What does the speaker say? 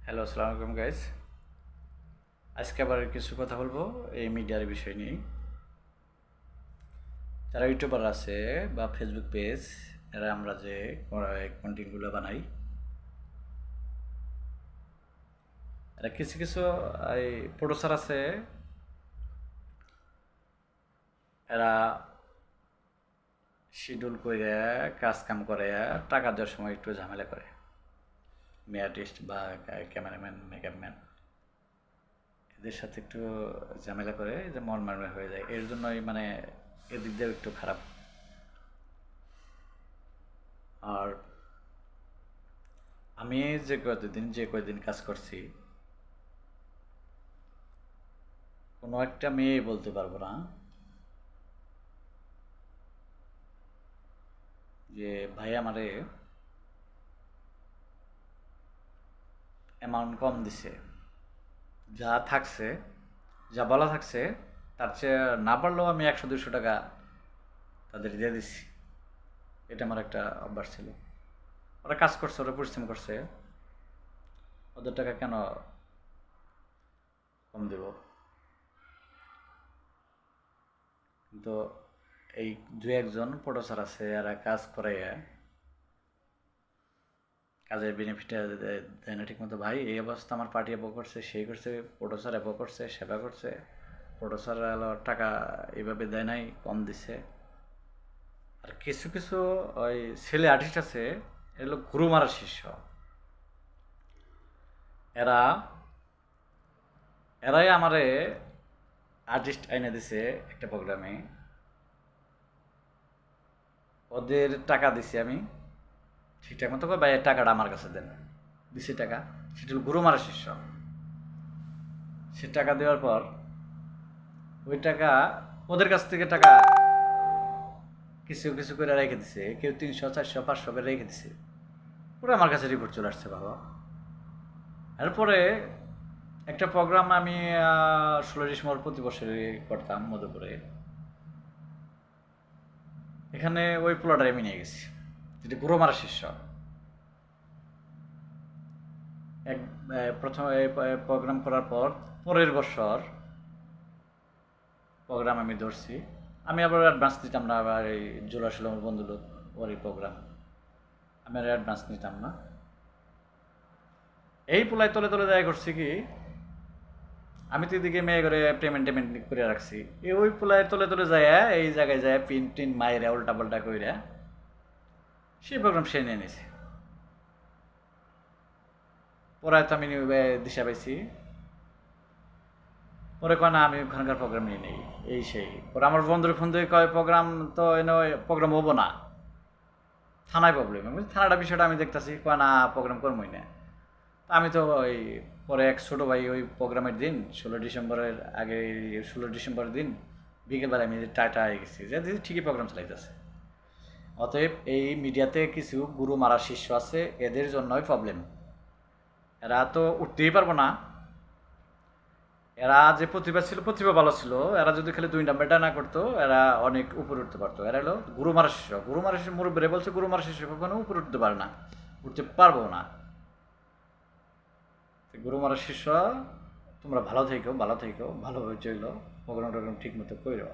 Hello, আসসালামু আলাইকুম guys. আজকে আবার কিছু কথা বলবো এই মিডিয়ার বিষয় নিয়ে। যারা ইউটিউবার আছে বা ফেসবুক পেজ, এরা আমরা যে কন্টেন্টগুলো বানাই, এরা কিছু কিছু এই প্রডিউসার আছে, এরা শিডিউল করে কাজ কাম করে টাকা দেওয়ার সময় একটু ঝামেলা করে। আর্টিস্ট বা ক্যামেরাম্যান, মেকআপম্যান এদের সাথে একটু ঝামেলা করে, যে মন মারমে হয়ে যায়। এর জন্যই মানে এদিক দিয়েও একটু খারাপ। আর আমি যে কয়দিন কাজ করছি, কোনো একটা মেয়ে বলতে পারবো না যে ভাই আমারে অ্যামাউন্ট কম দিছে, যা থাকছে, যা বলা থাকছে তার চেয়ে না পারলেও আমি 100-200 টাকা তাদের দিয়ে দিচ্ছি। এটা আমার একটা অভ্যাস ছিল। ওরা কাজ করছে, ওরা পরিশ্রম করছে, ওদের টাকা কেন কম দেব? কিন্তু এই দু একজন প্রডিউসার আছে, এরা কাজ করাইয়া কাজের বেনিফিট দেয় না ঠিক মতো। ভাই এই অবস্থা, আমার পার্টি অ্যাপো করছে, সেই করছে, প্রডিউসার অ্যাপো করছে, সেবা করছে, প্রডিউসার টাকা এইভাবে দেয় নাই, কম দিছে। আর কিছু কিছু ওই ছেলে আর্টিস্ট আছে, এগুলো গুরু মারার শিষ্য। এরা এরাই আমারে আর্টিস্ট আইনে দিছে একটা প্রোগ্রামে, ওদের টাকা দিছি আমি ঠিকঠাক মতো করে, ভাই টাকাটা আমার কাছে দেন। দিছি টাকা, সেটা হলো গুরু মারার শিষ্য। সে টাকা দেওয়ার পর ওই টাকা, ওদের কাছ থেকে টাকা কিছু কিছু করে রেখে দিছে, কেউ 300, 400, 500 করে রেখে দিছে। পুরো আমার কাছে রিপোর্ট চলে আসছে বাবা। এরপরে একটা প্রোগ্রাম আমি 16 ডিসেম্বর প্রতি বছরই করতাম মধুপুরে। এখানে ওই পোলাটাই আমি নিয়ে গেছি, যেটা গুরু মারা শিষ্য। এক প্রথম প্রোগ্রাম করার পর পরের বছর প্রোগ্রাম আমি ধরছি। আমি আবার অ্যাডভান্স নিতাম না, আবার এই জোলা ছিল আমার বন্ধু লোক, ওর এই প্রোগ্রাম আমি আর অ্যাডভান্স নিতাম না। এই পোলায় তলে তলে দেয়া করছি কি, আমি তো এদিকে মেয়ে করে পেমেন্ট করে রাখছি, ওই পোলায় তলে তলে যায়, এই জায়গায় যায় পিন টিন মাইরা উল্টা পাল্টা কইরা সেই প্রোগ্রাম সে নিয়ে নিছে। পরে তো আমি দিশা পাইছি, পরে কয় না আমি ওখানকার প্রোগ্রাম নিয়ে নেই, এই সেই। পরে আমার বন্ধুর ফোন দিয়ে কয় প্রোগ্রাম তো এনে প্রোগ্রাম হবো না, থানায় প্রবলেম। আমি থানাটা বিষয়টা আমি দেখতেছি, কয় না প্রোগ্রাম করবোই না। আমি তো ওই পরে এক ছোটো ভাই ওই প্রোগ্রামের দিন 16 ডিসেম্বরের আগে, 16 ডিসেম্বরের দিন বিকেলবেলা আমি টাটা হয়ে গেছি যে ঠিকই প্রোগ্রাম চালাইতেছে। অতএব এই মিডিয়াতে কিছু গুরু মারা শিষ্য আছে, এদের জন্যই প্রবলেম। এরা তো উঠতেই পারবো না। এরা যে প্রতিভা ছিল, প্রতিভা ভালো ছিল, এরা যদি খালি 2 নাম্বারটা না করতো, এরা অনেক উপরে উঠতে পারতো। এরা হলো গুরু মারা শিষ্য। গুরু মারা শিষ্য মুরব্বীরা বলছে গুরু মারা শিষ্য কখনো উপরে উঠতে পারে না, উঠতে পারবো না। গুরু মারা শিষ্য, তোমরা ভালো থেকো, ভালোভাবে চলো, প্রোগ্রাম টোগ্রাম ঠিক মতো করো।